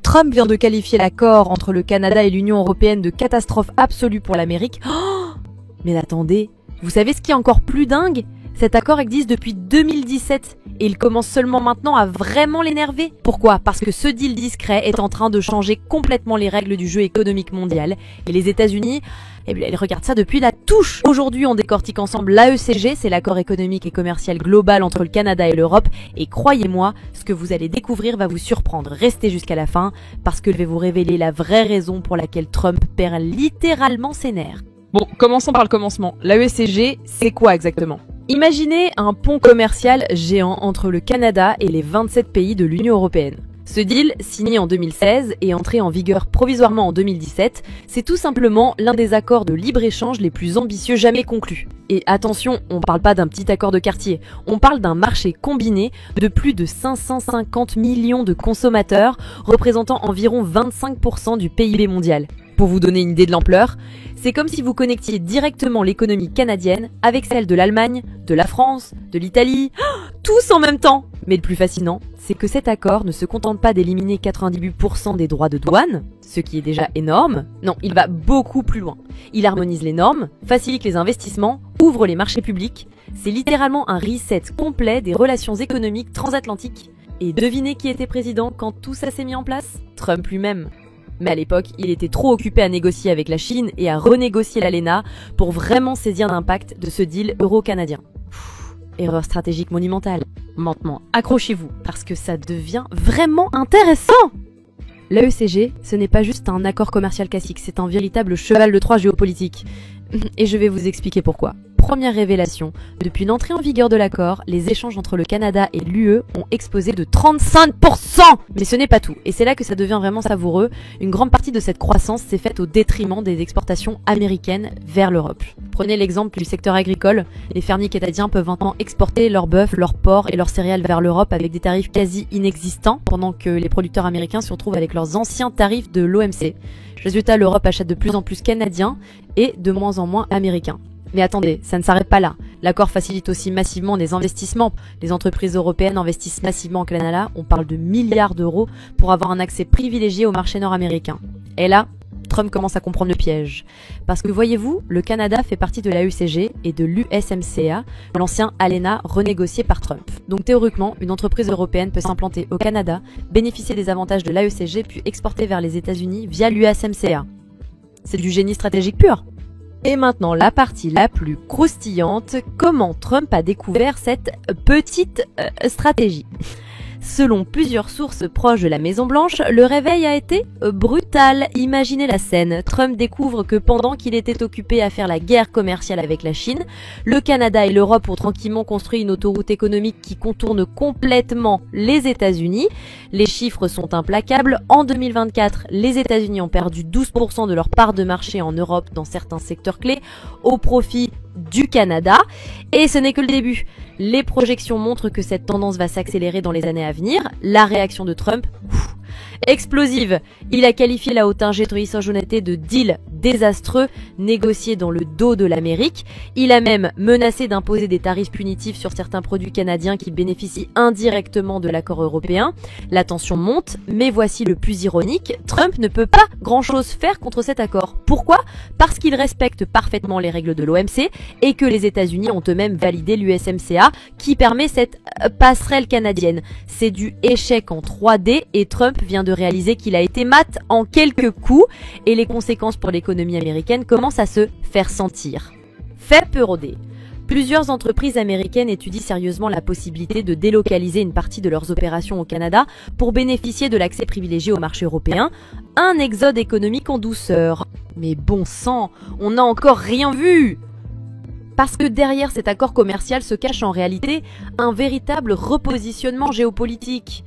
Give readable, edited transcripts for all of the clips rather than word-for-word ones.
Trump vient de qualifier l'accord entre le Canada et l'Union européenne de catastrophe absolue pour l'Amérique. Oh, mais attendez, vous savez ce qui est encore plus dingue? Cet accord existe depuis 2017 et il commence seulement maintenant à vraiment l'énerver. Pourquoi? Parce que ce deal discret est en train de changer complètement les règles du jeu économique mondial. Et les États-Unis, eh bien, ils regardent ça depuis la touche. Aujourd'hui, on décortique ensemble l'AECG, c'est l'accord économique et commercial global entre le Canada et l'Europe. Et croyez-moi, ce que vous allez découvrir va vous surprendre. Restez jusqu'à la fin, parce que je vais vous révéler la vraie raison pour laquelle Trump perd littéralement ses nerfs. Bon, commençons par le commencement. L'AECG, c'est quoi exactement? Imaginez un pont commercial géant entre le Canada et les 27 pays de l'Union européenne. Ce deal, signé en 2016 et entré en vigueur provisoirement en 2017, c'est tout simplement l'un des accords de libre-échange les plus ambitieux jamais conclus. Et attention, on parle pas d'un petit accord de quartier, on parle d'un marché combiné de plus de 550 millions de consommateurs, représentant environ 25% du PIB mondial. Pour vous donner une idée de l'ampleur, c'est comme si vous connectiez directement l'économie canadienne avec celle de l'Allemagne, de la France, de l'Italie, tous en même temps. Mais le plus fascinant, c'est que cet accord ne se contente pas d'éliminer 98% des droits de douane, ce qui est déjà énorme. Non, il va beaucoup plus loin. Il harmonise les normes, facilite les investissements, ouvre les marchés publics. C'est littéralement un reset complet des relations économiques transatlantiques. Et devinez qui était président quand tout ça s'est mis en place? Trump lui-même. Mais à l'époque, il était trop occupé à négocier avec la Chine et à renégocier l'ALENA pour vraiment saisir l'impact de ce deal euro-canadien. Erreur stratégique monumentale. Maintenant, accrochez-vous, parce que ça devient vraiment intéressant! L'AECG, ce n'est pas juste un accord commercial classique, c'est un véritable cheval de Troie géopolitique. Et je vais vous expliquer pourquoi. Première révélation, depuis l'entrée en vigueur de l'accord, les échanges entre le Canada et l'UE ont explosé de 35%! Mais ce n'est pas tout, et c'est là que ça devient vraiment savoureux. Une grande partie de cette croissance s'est faite au détriment des exportations américaines vers l'Europe. Prenez l'exemple du secteur agricole. Les fermiers canadiens peuvent maintenant exporter leur bœuf, leur porc et leurs céréales vers l'Europe avec des tarifs quasi inexistants, pendant que les producteurs américains se retrouvent avec leurs anciens tarifs de l'OMC. Résultat, l'Europe achète de plus en plus canadiens et de moins en moins américains. Mais attendez, ça ne s'arrête pas là. L'accord facilite aussi massivement des investissements. Les entreprises européennes investissent massivement au Canada, on parle de milliards d'euros, pour avoir un accès privilégié au marché nord-américain. Et là, Trump commence à comprendre le piège. Parce que voyez-vous, le Canada fait partie de l'AECG et de l'USMCA, l'ancien ALENA renégocié par Trump. Donc théoriquement, une entreprise européenne peut s'implanter au Canada, bénéficier des avantages de l'AECG puis exporter vers les États-Unis via l'USMCA. C'est du génie stratégique pur. Et maintenant, la partie la plus croustillante, comment Trump a découvert cette petite stratégie. Selon plusieurs sources proches de la Maison-Blanche, le réveil a été brutal. Imaginez la scène. Trump découvre que pendant qu'il était occupé à faire la guerre commerciale avec la Chine, le Canada et l'Europe ont tranquillement construit une autoroute économique qui contourne complètement les États-Unis. Les chiffres sont implacables. En 2024, les États-Unis ont perdu 12% de leur part de marché en Europe dans certains secteurs clés au profit du Canada. Et ce n'est que le début. Les projections montrent que cette tendance va s'accélérer dans les années à venir. La réaction de Trump, explosive. Il a qualifié la haute ingénierie de deal désastreux, négocié dans le dos de l'Amérique. Il a même menacé d'imposer des tarifs punitifs sur certains produits canadiens qui bénéficient indirectement de l'accord européen. La tension monte, mais voici le plus ironique, Trump ne peut pas grand-chose faire contre cet accord. Pourquoi? Parce qu'il respecte parfaitement les règles de l'OMC et que les États-Unis ont eux-mêmes validé l'USMCA qui permet cette passerelle canadienne. C'est du échec en 3D et Trump vient de réaliser qu'il a été mat en quelques coups et les conséquences pour l'économie américaine commencent à se faire sentir. Fait peu rodé. Plusieurs entreprises américaines étudient sérieusement la possibilité de délocaliser une partie de leurs opérations au Canada pour bénéficier de l'accès privilégié au marché européen, un exode économique en douceur. Mais bon sang, on n'a encore rien vu! Parce que derrière cet accord commercial se cache en réalité un véritable repositionnement géopolitique.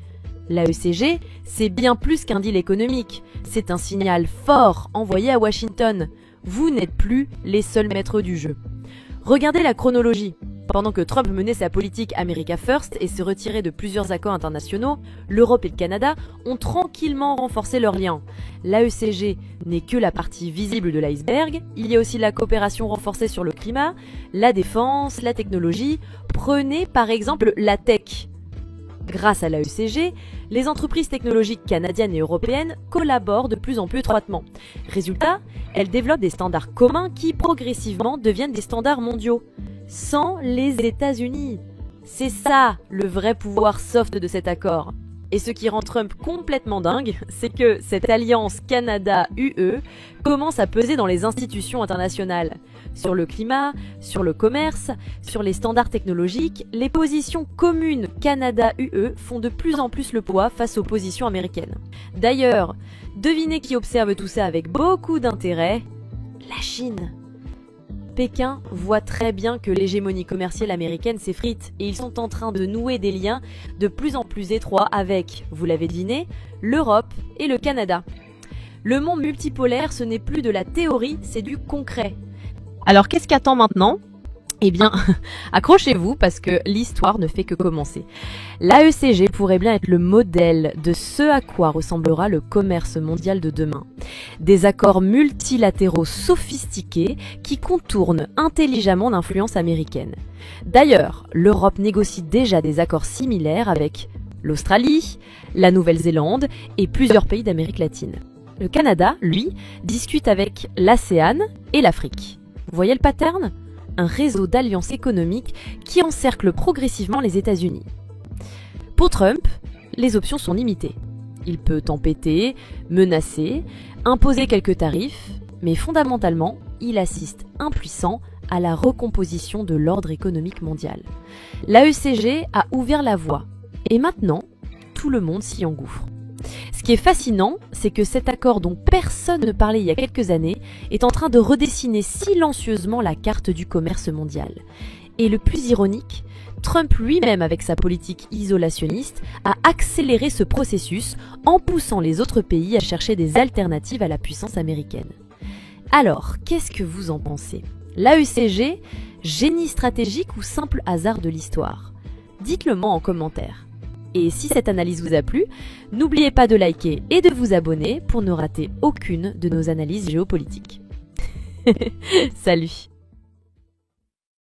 L'AECG, c'est bien plus qu'un deal économique, c'est un signal fort envoyé à Washington. Vous n'êtes plus les seuls maîtres du jeu. Regardez la chronologie. Pendant que Trump menait sa politique America First et se retirait de plusieurs accords internationaux, l'Europe et le Canada ont tranquillement renforcé leurs liens. L'AECG n'est que la partie visible de l'iceberg, il y a aussi la coopération renforcée sur le climat, la défense, la technologie. Prenez par exemple la tech. Grâce à l'AECG, les entreprises technologiques canadiennes et européennes collaborent de plus en plus étroitement. Résultat, elles développent des standards communs qui progressivement deviennent des standards mondiaux. Sans les États-Unis. C'est ça le vrai pouvoir soft de cet accord. Et ce qui rend Trump complètement dingue, c'est que cette alliance Canada-UE commence à peser dans les institutions internationales. Sur le climat, sur le commerce, sur les standards technologiques, les positions communes Canada-UE font de plus en plus le poids face aux positions américaines. D'ailleurs, devinez qui observe tout ça avec beaucoup d'intérêt? La Chine. Pékin voit très bien que l'hégémonie commerciale américaine s'effrite et ils sont en train de nouer des liens de plus en plus étroits avec, vous l'avez deviné, l'Europe et le Canada. Le monde multipolaire, ce n'est plus de la théorie, c'est du concret. Alors qu'est-ce qu'attend maintenant ? Eh bien, accrochez-vous parce que l'histoire ne fait que commencer. L'AECG pourrait bien être le modèle de ce à quoi ressemblera le commerce mondial de demain. Des accords multilatéraux sophistiqués qui contournent intelligemment l'influence américaine. D'ailleurs, l'Europe négocie déjà des accords similaires avec l'Australie, la Nouvelle-Zélande et plusieurs pays d'Amérique latine. Le Canada, lui, discute avec l'ASEAN et l'Afrique. Vous voyez le pattern ? Un réseau d'alliances économiques qui encercle progressivement les États-Unis. Pour Trump, les options sont limitées. Il peut tempêter, menacer, imposer quelques tarifs, mais fondamentalement, il assiste impuissant à la recomposition de l'ordre économique mondial. L'AECG a ouvert la voie, et maintenant, tout le monde s'y engouffre. Ce qui est fascinant, c'est que cet accord dont personne ne parlait il y a quelques années est en train de redessiner silencieusement la carte du commerce mondial. Et le plus ironique, Trump lui-même, avec sa politique isolationniste, a accéléré ce processus en poussant les autres pays à chercher des alternatives à la puissance américaine. Alors, qu'est-ce que vous en pensez? L'AECG, génie stratégique ou simple hasard de l'histoire? Dites-le moi en commentaire. Et si cette analyse vous a plu, n'oubliez pas de liker et de vous abonner pour ne rater aucune de nos analyses géopolitiques. Salut!